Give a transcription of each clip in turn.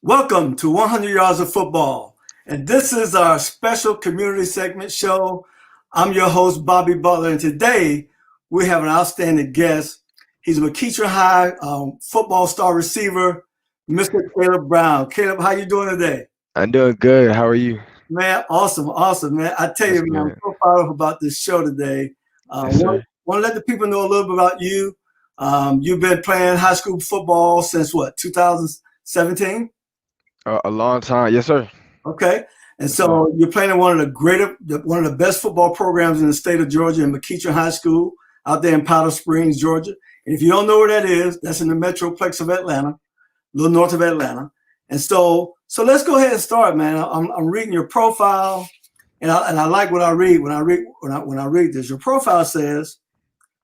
Welcome to 100 Yards of Football, and this is our special community segment show. I'm your host, Bobby Butler, and today we have an outstanding guest. He's a McEachern High football star receiver, Mr. Caleb Brown. Caleb, how you doing today? I'm doing good. How are you? Man, awesome, man. I tell That's you, man, I'm good. so fired up about this show today. Yes, Want sir. to let the people know a little bit about you. You've been playing high school football since what, 2017? A long time. Yes, sir. Okay. And Yes, sir. so you're playing in one of the best football programs in the state of Georgia, in McEachern High School, out there in Powder Springs, Georgia. And if you don't know where that is, that's in the metroplex of Atlanta, a little north of Atlanta. And so let's go ahead and start, man. I'm reading your profile, and I like what I read when I read this. Your profile says,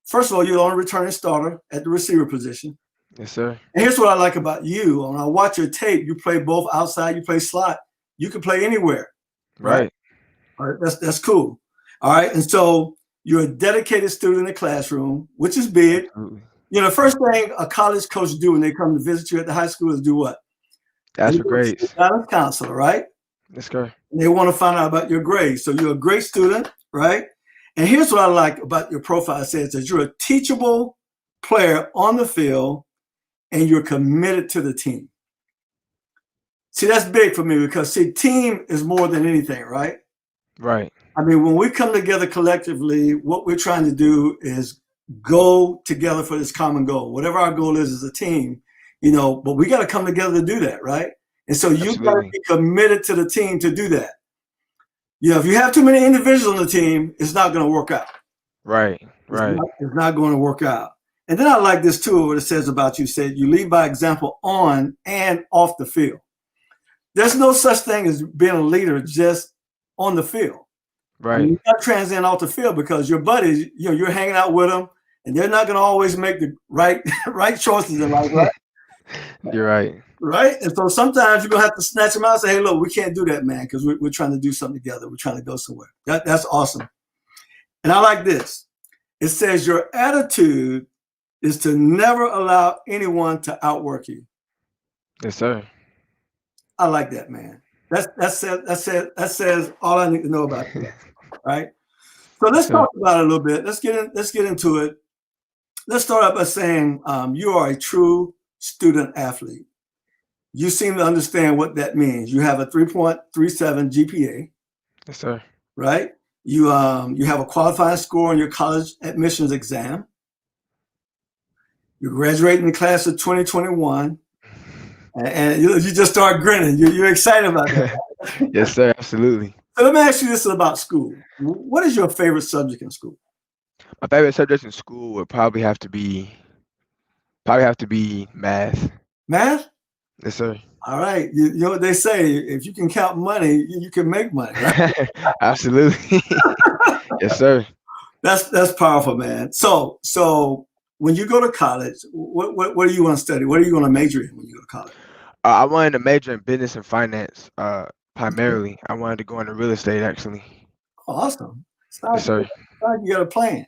first of all, you're the only returning starter at the receiver position. Yes, sir. And here's what I like about you. When I watch your tape, you play both outside, you play slot. You can play anywhere, right? Right. All right, that's cool. All right, and so you're a dedicated student in the classroom, which is big. Absolutely. You know, the first thing a college coach do when they come to visit you at the high school is do what? They Ask for go to the grades. guidance counselor, right? Yes, sir. And they want to find out about your grades. So you're a great student, right? And here's what I like about your profile. It says that you're a teachable player on the field and you're committed to the team. See, that's big for me because, see, team is more than anything, right? Right. I mean, when we come together collectively, what we're trying to do is go together for this common goal. Whatever our goal is as a team, but we got to come together to do that, right? And so you've got to Absolutely. be committed to the team to do that. If you have too many individuals on the team, it's not going to work out. Right. Right. It's not going to work out. And then I like this too, what it says about you, said you lead by example on and off the field. There's no such thing as being a leader just on the field. I mean, Right. you got to transcend off the field because your buddies, you're hanging out with them, and they're not going to always make the right choices in life, right? You're right. Right? And so sometimes you're going to have to snatch them out and say, hey, look, we can't do that, man, because we're trying to do something together. We're trying to go somewhere. That's awesome. And I like this. It says your attitude is to never allow anyone to outwork you. Yes, sir. I like that, man. That says all I need to know about you, right? So Yes, let's sir. talk about it a little bit. Let's get into it. Let's start out by saying you are a true student athlete. You seem to understand what that means. You have a 3.37 GPA, Yes, sir. right? You have a qualifying score on your college admissions exam. You're graduating the class of 2021, and you just start grinning. You're excited about that. Yes, sir. Absolutely. So let me ask you this about school. What is your favorite subject in school? My favorite subject in school would probably have to be math. Math? Yes, sir. All right. You know what they say, if you can count money, you can make money, right? Absolutely. Yes, sir. That's powerful, man. So when you go to college, what do you want to study? What are you going to major in when you go to college? I wanted to major in business and finance. Primarily, I wanted to go into real estate. Actually. Awesome. Yes, sir. It's like you got a plan.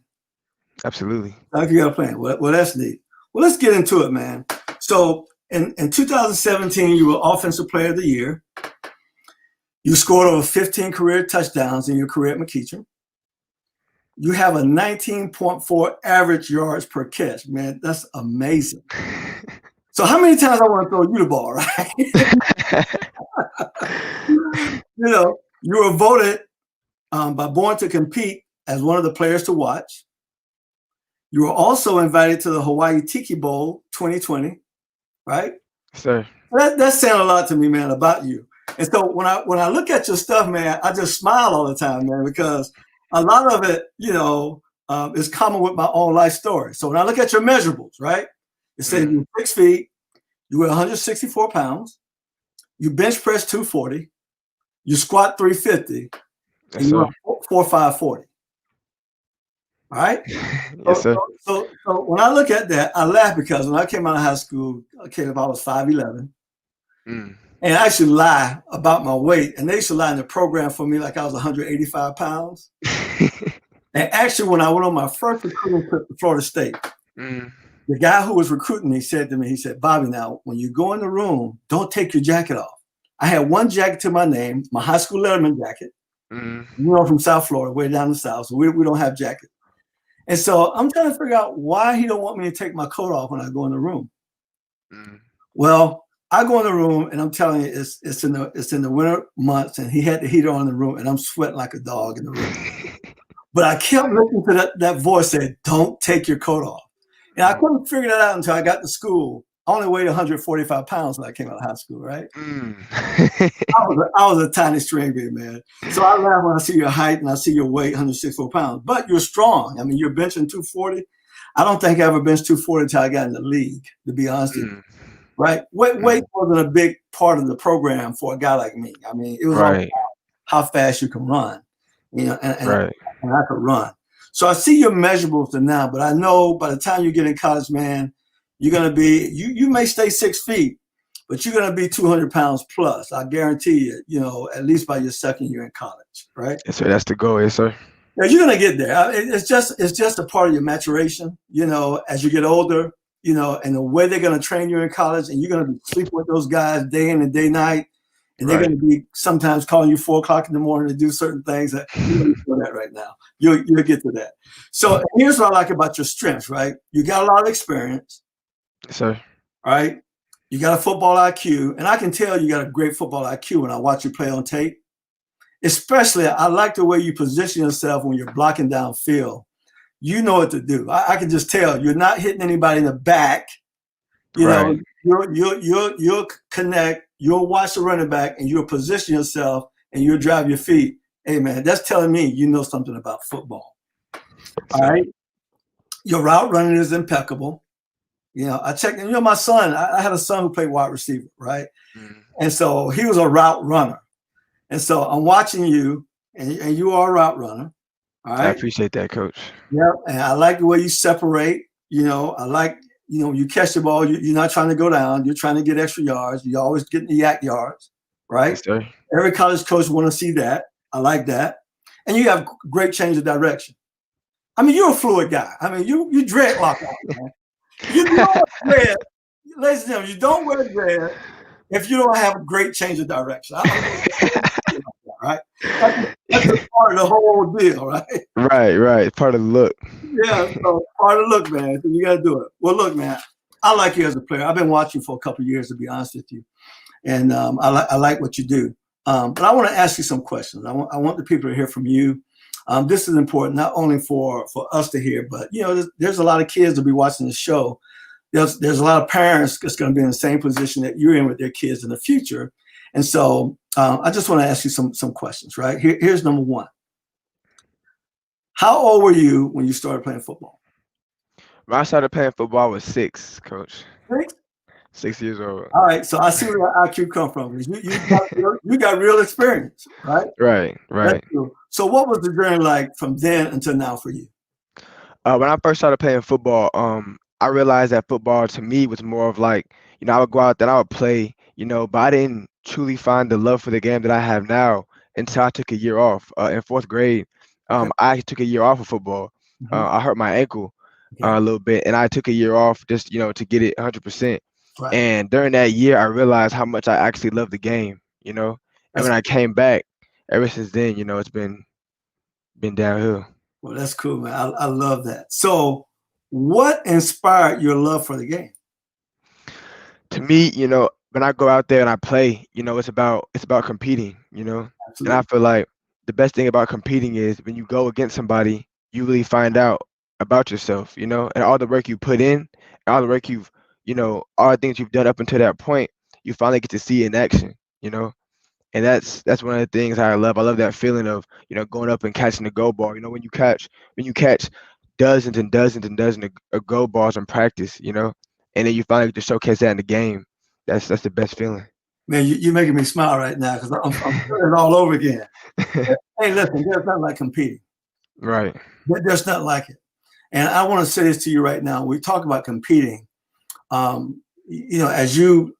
Absolutely. Like you got a plan. Well, that's neat. Well, let's get into it, man. So in 2017, you were Offensive Player of the Year. You scored over 15 career touchdowns in your career at McEachern. You have a 19.4 average yards per catch, man. That's amazing. So how many times I want to throw you the ball, right? You were voted by Born to Compete as one of the players to watch. You were also invited to the Hawaii Tiki Bowl 2020, right? Sir. That sounds a lot to me, man, about you. And so when I look at your stuff, man, I just smile all the time, man, because a lot of it, is common with my own life story. So when I look at your measurables, right, it says you're 6 feet, you weigh 164 pounds, you bench press 240, you squat 350, and Yes, you sir. run 4.540. All right. Yes, sir. So when I look at that, I laugh because when I came out of high school, I was 5'11", Mm. and I actually lie about my weight. And they used to lie in the program for me like I was 185 pounds. And actually, when I went on my first recruiting trip to Florida State, Mm. The guy who was recruiting me said to me, he said, Bobby, now, when you go in the room, don't take your jacket off. I had one jacket to my name, my high school letterman jacket. From South Florida, way down the South, so we don't have jackets. And so I'm trying to figure out why he don't want me to take my coat off when I go in the room. Well, I go in the room and I'm telling you, it's in the winter months, and he had the heater on in the room, and I'm sweating like a dog in the room. But I kept listening to that voice said, "Don't take your coat off," and I couldn't figure that out until I got to school. I only weighed 145 pounds when I came out of high school, right? I was a tiny string bean, man. So I laugh when I see your height and I see your weight, 164 pounds. But you're strong. I mean, you're benching 240. I don't think I ever benched 240 until I got in the league, to be honest with you. Right? Weight wasn't a big part of the program for a guy like me. I mean, it was all about how fast you can run, and I could run. So I see your measurables now, but I know by the time you get in college, man, you're going to be, you may stay 6 feet, but you're going to be 200 pounds plus. I guarantee you, at least by your second year in college, right? Yes, sir. That's the goal. Yes, sir. Yeah, you're going to get there. It's just a part of your maturation, as you get older, and the way they're going to train you in college, and you're going to be sleeping with those guys day in and day night, and they're going to be sometimes calling you 4 o'clock in the morning to do certain things that you don't do that right now. You'll get to that. So here's what I like about your strengths, right? You got a lot of experience. Yes, sir. All right. You got a football IQ, and I can tell you got a great football IQ when I watch you play on tape. Especially, I like the way you position yourself when you're blocking downfield. You know what to do. I can just tell you're not hitting anybody in the back. You'll connect. You'll watch the running back, and you'll position yourself, and you'll drive your feet. Hey, man, that's telling me you know something about football. All right. Your route running is impeccable. I checked, my son, I had a son who played wide receiver, right? And so he was a route runner. And so I'm watching you, and you are a route runner. All right. I appreciate that, Coach. Yeah. And I like the way you separate. I like, you catch the ball, you're not trying to go down. You're trying to get extra yards. You're always getting the yak yards, right? Yes, sir. Every college coach want to see that. I like that. And you have great change of direction. I mean, you're a fluid guy. I mean, you dreadlock out, man. You don't wear, ladies and gentlemen, you don't wear dread if you don't have a great change of direction. Right? That's a part of the whole deal, right? Right. Part of the look. Yeah, so part of the look, man. So you got to do it. Well, look, man, I like you as a player. I've been watching for a couple of years, to be honest with you, and I like what you do. But I want to ask you some questions. I want the people to hear from you. This is important not only for us to hear, but there's a lot of kids to be watching the show. There's a lot of parents that's going to be in the same position that you're in with their kids in the future, and so I just want to ask you some questions. Right here's number one. How old were you when you started playing football? When I started playing football, I was 6, Coach. 6? 6 years old. All right, so I see where your IQ come from. You got real experience, right? Right. So what was the journey like from then until now for you? When I first started playing football, I realized that football to me was more of like, I would go out there, I would play, but I didn't truly find the love for the game that I have now until I took a year off. In 4th grade, I took a year off of football. I hurt my ankle a little bit, and I took a year off just, to get it 100%. Right. And during that year, I realized how much I actually love the game, and when I came back, ever since then, it's been downhill. Well, that's cool, man. I love that. So what inspired your love for the game? To me, when I go out there and I play, it's about competing, Absolutely. And I feel like the best thing about competing is when you go against somebody, you really find out about yourself, and all the work you put in, all the work you've, all the things you've done up until that point, you finally get to see in action, and that's one of the things I love. I love that feeling of, going up and catching the goal ball. When you catch dozens and dozens and dozens of goal balls in practice, and then you finally get to showcase that in the game. That's the best feeling. Man, you're making me smile right now because I'm feeling it all over again. Hey, listen, there's nothing like competing. Right. There's nothing like it. And I want to say this to you right now. We talk about competing. As you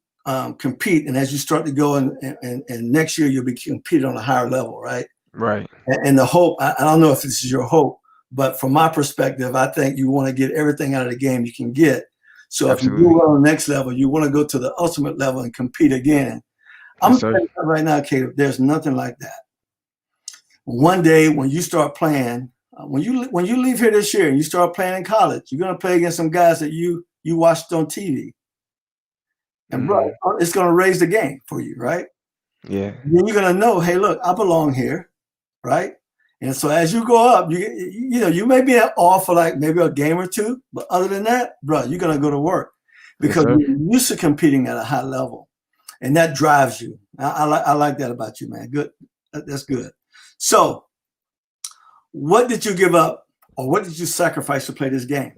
compete and as you start to go and next year you'll be competing on a higher level, right? Right. And the hope, I don't know if this is your hope, but from my perspective, I think you want to get everything out of the game you can get So if you move Absolutely. on the next level, you want to go to the ultimate level and compete again. I'm Yes, telling sir. you right now, Caleb, there's nothing like that. One day when you start playing, when you leave here this year and you start playing in college, you're gonna play against some guys that you watched on TV, and bro, Mm, it's gonna raise the game for you, right? yeah. Then you're gonna know, hey, look, I belong here, right? And so as you go up, you know you may be off for like maybe a game or two, but other than that, bro, you're gonna go to work Yes, because sir. you're used to competing at a high level, and that drives you. I like that about you, man. Good, that's good. So, what did you give up, or what did you sacrifice to play this game?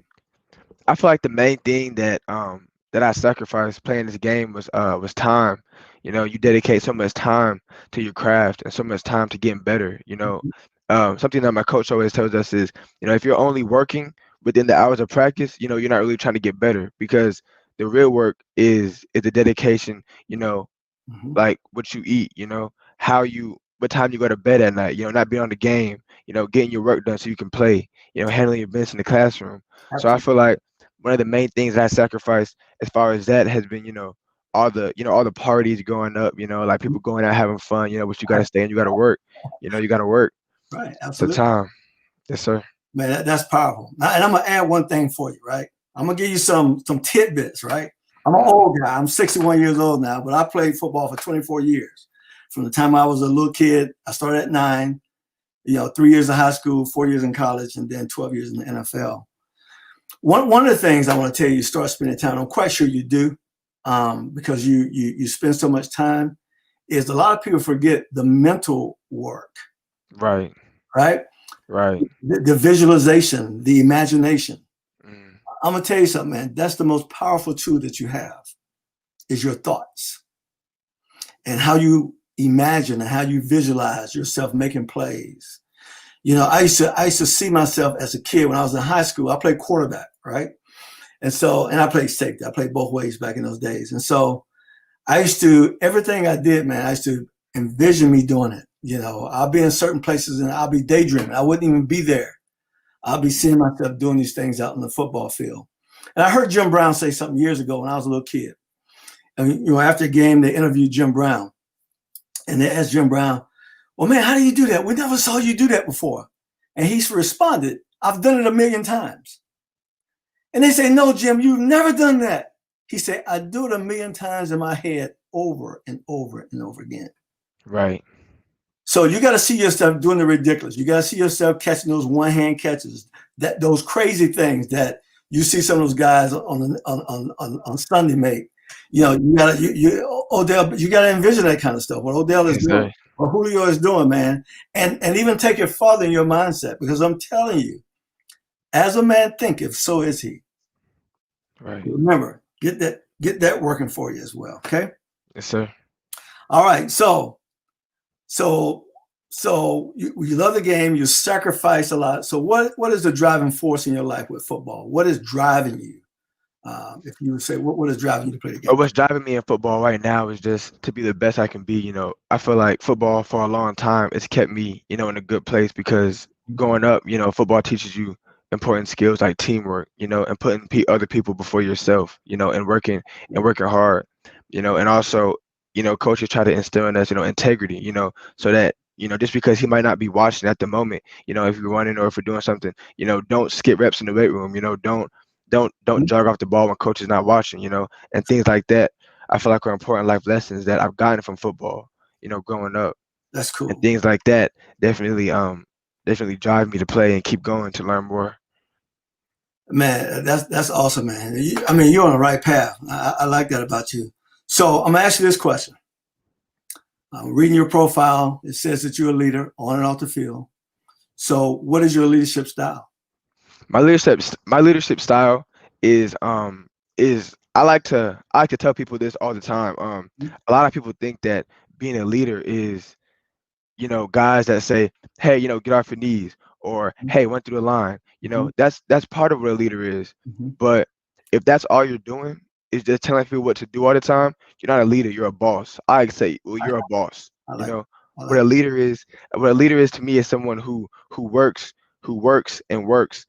I feel like the main thing that I sacrificed playing this game was time. You know, you dedicate so much time to your craft and so much time to getting better. You know, something that my coach always tells us is, you know, if you're only working within the hours of practice, you know, you're not really trying to get better because the real work is the dedication. You know, Mm-hmm. like what you eat, you know, what time you go to bed at night, you know, not being on the game, you know, getting your work done so you can play, you know, handling your business in the classroom. So I Absolutely. feel like one of the main things that I sacrificed as far as that has been, all the parties growing up, you know, like people going out having fun, you know, but you gotta Right, stay and you gotta work, you know, you gotta work. right, So absolutely. time. Yes, sir. Man, that's powerful. And I'm gonna add one thing for you, right? I'm gonna give you some tidbits, right? I'm an Mm, old guy. I'm 61 years old now, but I played football for 24 years. From the time I was a little kid, I started at 9. You know, 3 years in high school, 4 years in college, and then 12 years in the NFL. One of the things I want to tell you, start spending time. I'm quite sure you do, because you spend so much time. Is a lot of people forget the mental work, right, right? right. The visualization, the imagination. Mm, I'm gonna tell you something, man. That's the most powerful tool that you have is your thoughts and how you imagine and how you visualize yourself making plays. You know, I used to see myself as a kid when I was in high school. I played quarterback, right? And I played safety. I played both ways back in those days. And so I used to everything I did, man. I used to envision me doing it. You know, I'll be in certain places and I'll be daydreaming. I wouldn't even be there. I'll be seeing myself doing these things out in the football field. And I heard Jim Brown say something years ago when I was a little kid. And you know, after a game, they interviewed Jim Brown, and they asked Jim Brown, "Well, man, how do you do that? We never saw you do that before." And he responded, "I've done it a million times." And they say, "No, Jim, you've never done that." He said, "I do it a million times in my head over and over and over again." right. So you got to see yourself doing the ridiculous. You got to see yourself catching those one hand catches, that those crazy things that you see some of those guys on Sunday make. You know, you got to Odell. You got to envision that kind of stuff. What Odell is Yes, doing, sir. what Julio is doing, man, and even take it farther in your mindset because I'm telling you, as a man thinketh, so is he. Right. Remember, get that working for you as well. Okay. Yes, sir. All right. So you love the game, you sacrifice a lot. So what is the driving force in your life with football? What is driving you? If you would say, what is driving you to play the But game? what's driving me in football right now is just to be the best I can be. You know, I feel like football for a long time it's kept me, you know, in a good place because growing up, you know, football teaches you important skills like teamwork, you know, and putting other people before yourself, you know, and working hard, you know, and also, you know, coaches try to instill in us, you know, integrity, you know, so that just because he might not be watching at the moment, you know, if you're running or if you're doing something, you know, don't skip reps in the weight room, you know, don't jog off the ball when coach is not watching, you know, and things like that. I feel like are important life lessons that I've gotten from football, you know, growing up, That's and cool, things like that definitely definitely drive me to play and keep going to learn more. man. That's awesome, man. I mean, you're on the right path. I like that about you. So I'm gonna ask you this question. I'm reading your profile. It says that you're a leader on and off the field. So what is your leadership style? My leadership style is I like to tell people this all the time. A lot of people think that being a leader is, you know, guys that say, "Hey, you know, get off your knees," or "Hey, went through the line." You Mm-hmm, know, that's part of what a leader is. mm-hmm. But if that's all you're doing is just telling people what to do all the time, you're not a leader. You're a boss. I say, well, I, you're a boss. I You like know, I what a like leader is. What a leader is to me is someone who works and works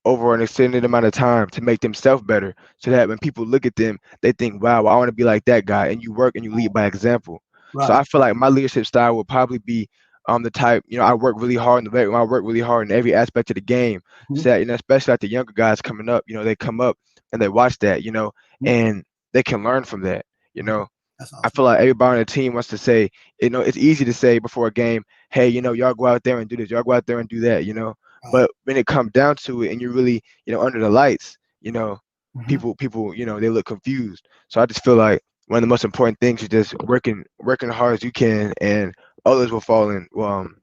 over an extended amount of time to make themselves better, so that when people look at them, they think, wow, I want to be like that guy. And you work and you lead by example. So Right. I feel like my leadership style will probably be the type, I work really hard in the weight room. I work really hard in every aspect of the game. Mhm. So that, especially like the younger guys coming up, they come up and they watch that, Mhm. and they can learn from that. You know, That's I awesome. feel like everybody on the team wants to say, it's easy to say before a game, hey, y'all go out there and do this, y'all go out there and do that, Right. But when it comes down to it, and you're really, under the lights, Mhm. people, they look confused. So I just feel like one of the most important things is just working hard as you can, and others will fall in line.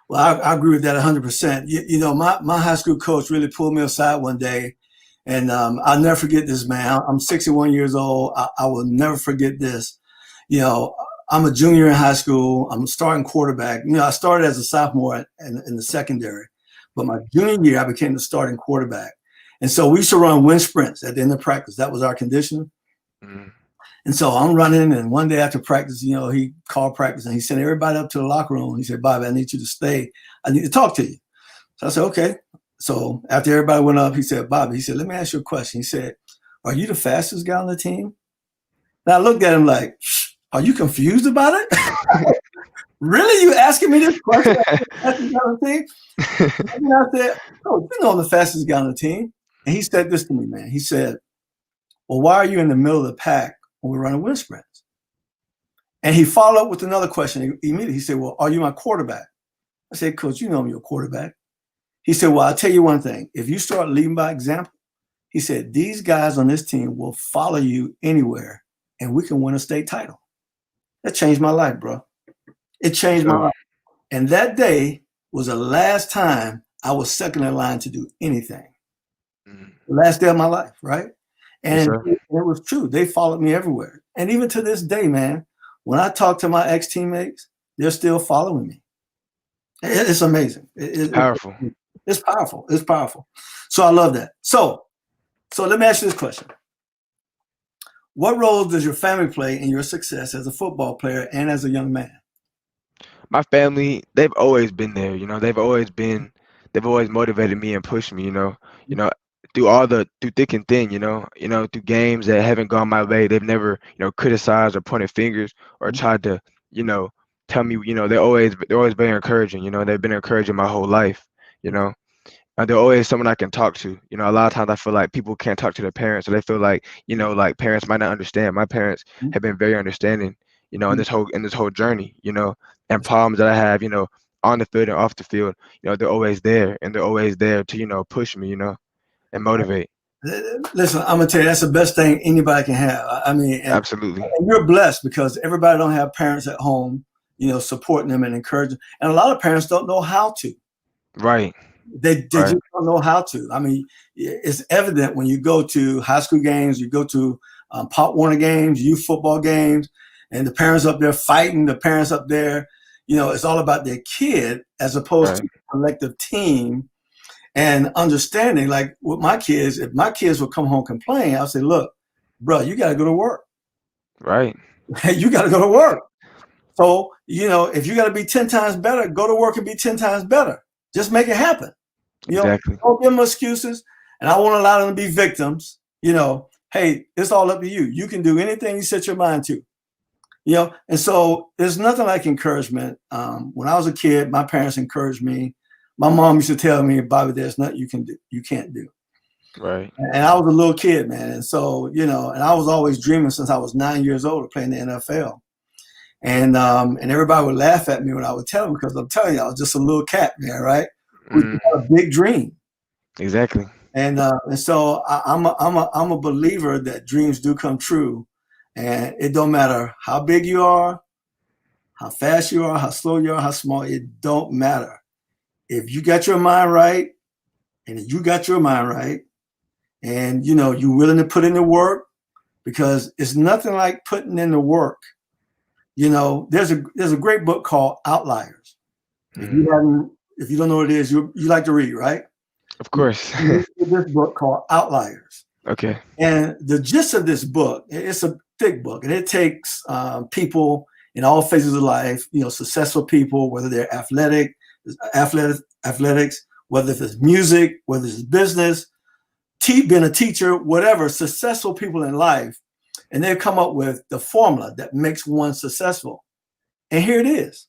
Well, I agree with that 100%. My high school coach really pulled me aside one day, and I'll never forget this, man. I'm 61 years old. I will never forget this. You know, I'm a junior in high school. I'm starting quarterback. I started as a sophomore in the secondary, but my junior year, I became the starting quarterback. And so we used to run wind sprints at the end of practice. That was our conditioning. Mm, And so I'm running, and one day after practice, he called practice and he sent everybody up to the locker room. He said, Bobby, I need you to stay. I need to talk to you. So I said, okay. So after everybody went up, he said, Bobby, he said, let me ask you a question. He said, are you the fastest guy on the team? And I looked at him like, are you confused about it? Really? You asking me this question? Are you the fastest guy on the team? And I said, oh, I'm the fastest guy on the team. And he said this to me, man. He said, well, why are you in the middle of the pack when we're running wind sprints? And he followed up with another question immediately. He said, well, are you my quarterback? I said, Coach, I'm your quarterback. He said, well, I'll tell you one thing. If you start leading by example, he said, these guys on this team will follow you anywhere and we can win a state title. That changed my life, bro. It changed my so, life. And that day was the last time I was second in line to do anything. mm, The last day of my life, right? yes, And sir. it was true. They followed me everywhere. And even to this day, man, when I talk to my ex-teammates, they're still following me. It's amazing. It's powerful. It's powerful. It's powerful. So I love that. So let me ask you this question. What role does your family play in your success as a football player and as a young man? My family, they've always been there. They've always motivated me and pushed me. You know, through thick and thin. Through games that haven't gone my way, they've never, criticized or pointed fingers or tried to, you know, tell me. They're always very encouraging. They've been encouraging my whole life. You know, they're always someone I can talk to. A lot of times I feel like people can't talk to their parents, or they feel like, like parents might not understand. My parents have been very understanding, in this whole journey, and problems that I have, on the field and off the field. They're always there, and they're always there to, push me, and motivate. Listen, I'm gonna tell you that's the best thing anybody can have. I mean, Absolutely. and you're blessed because everybody don't have parents at home, supporting them and encouraging. And a lot of parents don't know how to. Right. They Right. just don't know how to. I mean, it's evident when you go to high school games, you go to Pop Warner games, youth football games, and the parents up there fighting. The parents up there, it's all about their kid as opposed Right. to a collective team and understanding. Like with my kids, if my kids would come home complaining, I'll say, "Look, bro, you got to go to work. Right. You got to go to work. So if you got to be 10 times better, go to work and be 10 times better. Just make it happen." Exactly. Don't give them excuses. And I won't allow them to be victims. Hey, it's all up to you. You can do anything you set your mind to. And so there's nothing like encouragement. When I was a kid, my parents encouraged me. My mom used to tell me, Bobby, there's nothing you can't do. Right. And I was a little kid, man. And so, and I was always dreaming since I was 9 years old of playing the NFL. And everybody would laugh at me when I would tell them because I'm telling you, I was just a little cat, man, right? Who Mm, had a big dream. exactly. And so I'm a believer that dreams do come true, and it don't matter how big you are, how fast you are, how slow you are, how small. It don't matter. If you got your mind right, and if you got your mind right, and you're willing to put in the work, because it's nothing like putting in the work. There's a great book called Outliers. Mm, If you don't know what it is, you like to read, right? of course. This book called Outliers. Okay. And the gist of this book, it's a thick book, and it takes people in all phases of life, successful people, whether they're athletics, whether it's music, whether it's business, being a teacher, whatever, successful people in life, and they've come up with the formula that makes one successful. And here it is.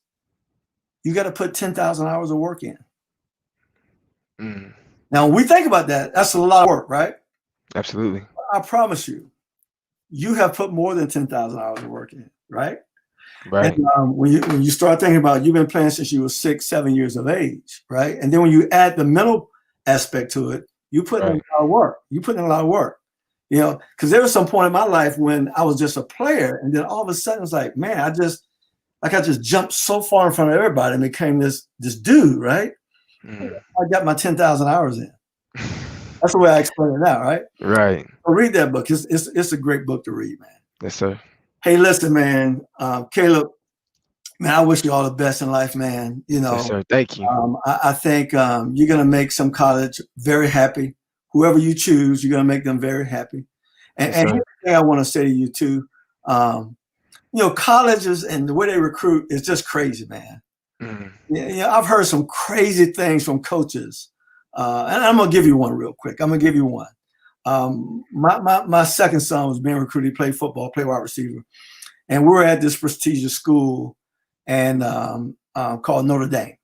You got to put 10,000 hours of work in. Now, when we think about that, that's a lot of work, right? Absolutely. I promise you, you have put more than 10,000 hours of work in, right? Right. And when you start thinking about, you've been playing since you were 6, 7 years of age, right? And then when you add the mental aspect to it, you put in a lot of work. You put in a lot of work, you know, because there was some point in my life when I was just a player, and then all of a sudden it's like, man, I just jumped so far in front of everybody and became this dude, right? I got my 10,000 hours in. That's the way I explain it now, right? Right. So read that book. It's a great book to read, man. Yes, sir. Hey, listen, man, Caleb, man, I wish you all the best in life, man. You know, yes, sir. Thank you. I think you're going to make some college very happy. Whoever you choose, you're going to make them very happy. And here's the thing I want to say to you, too. You know, colleges and the way they recruit is just crazy, man. You know, I've heard some crazy things from coaches. And I'm going to give you one real quick. I'm going to give you one. My second son was being recruited. He played football, played wide receiver. And we were at this prestigious school and called Notre Dame.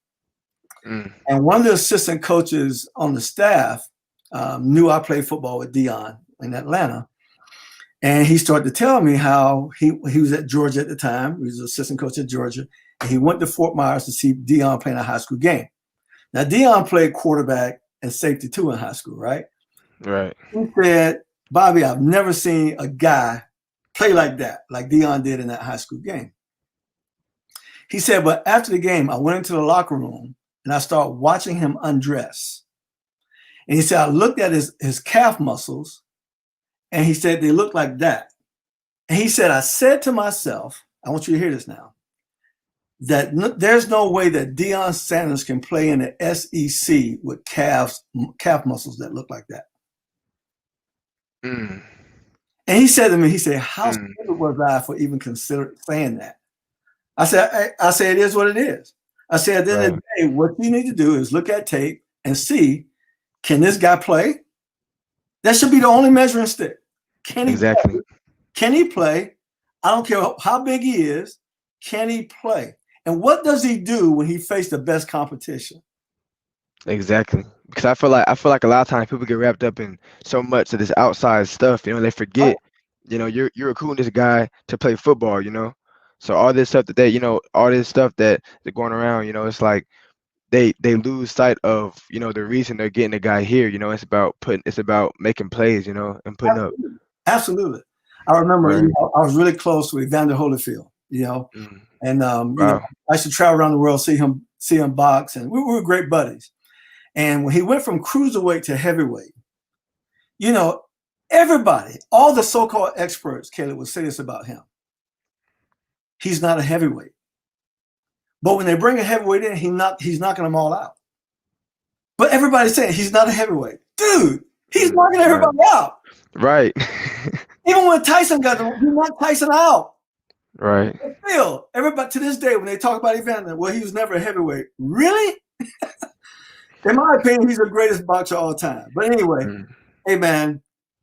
And one of the assistant coaches on the staff knew I played football with Dion in Atlanta. And he started to tell me how he was at Georgia at the time. He was an assistant coach at Georgia. And he went to Fort Myers to see Dion playing a high school game. Now, Dion played quarterback and safety too in high school, right? Right. He said, Bobby, I've never seen a guy play like that, like Dion did in that high school game. He said, but after the game, I went into the locker room and I started watching him undress. And he said, I looked at his calf muscles and he said, they look like that. And he said, I said to myself, I want you to hear this now, that there's no way that Deion Sanders can play in the SEC with calf muscles that look like that. And he said to me, he said, how stupid was I for even consider saying that? I said, it is what it is. I said, at the end of the day, what you need to do is look at tape and see, can this guy play? That should be the only measuring stick. Can he play? Can he play? I don't care how big he is. Can he play? And what does he do when he faced the best competition? Exactly. Because I feel like a lot of times people get wrapped up in so much of this outside stuff, you know, they forget, you know, you're recruiting this guy to play football, you know. So all this stuff all this stuff that they're going around, you know, it's like they lose sight of, you know, the reason they're getting the guy here, you know. It's about making plays, you know, and putting up. Absolutely. I remember you know, I was really close with Evander Holyfield, you know, and you know, I used to travel around the world, see him box, and we were great buddies. And when he went from cruiserweight to heavyweight, you know, everybody, all the so-called experts, Caleb, would say this about him. He's not a heavyweight. But when they bring a heavyweight in, he's knocking them all out. But everybody's saying he's not a heavyweight. Dude, he's knocking everybody out. Right. Even when Tyson got him, he knocked Tyson out. Right. But still, everybody to this day, when they talk about Evander, well, he was never a heavyweight. Really? In my opinion, he's the greatest boxer of all time. But anyway, hey, man,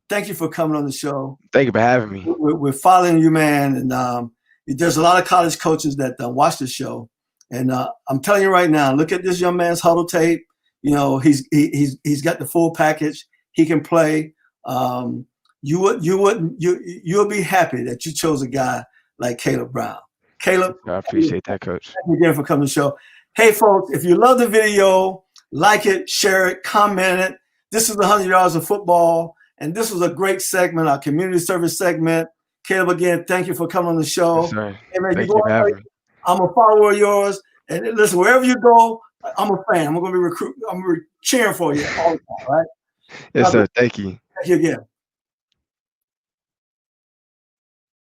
thank you for coming on the show. Thank you for having me. We're following you, man. And there's a lot of college coaches that watch the show. And I'm telling you right now, look at this young man's huddle tape. You know, he's got the full package. He can play. You'll be happy that you chose a guy like Caleb Brown. Caleb, I appreciate that, Coach. Thank you again for coming to the show. Hey, folks, if you love the video, like it, share it, comment it. This is 100 Yards of Football, and this was a great segment, our community service segment. Caleb, again, thank you for coming on the show. Yes, sir. Hey, man, thank you for having me. I'm a follower of yours, and listen, wherever you go, I'm a fan. I'm going to be cheering for you all the time, right? Yes, sir. Thank you. Thank you again.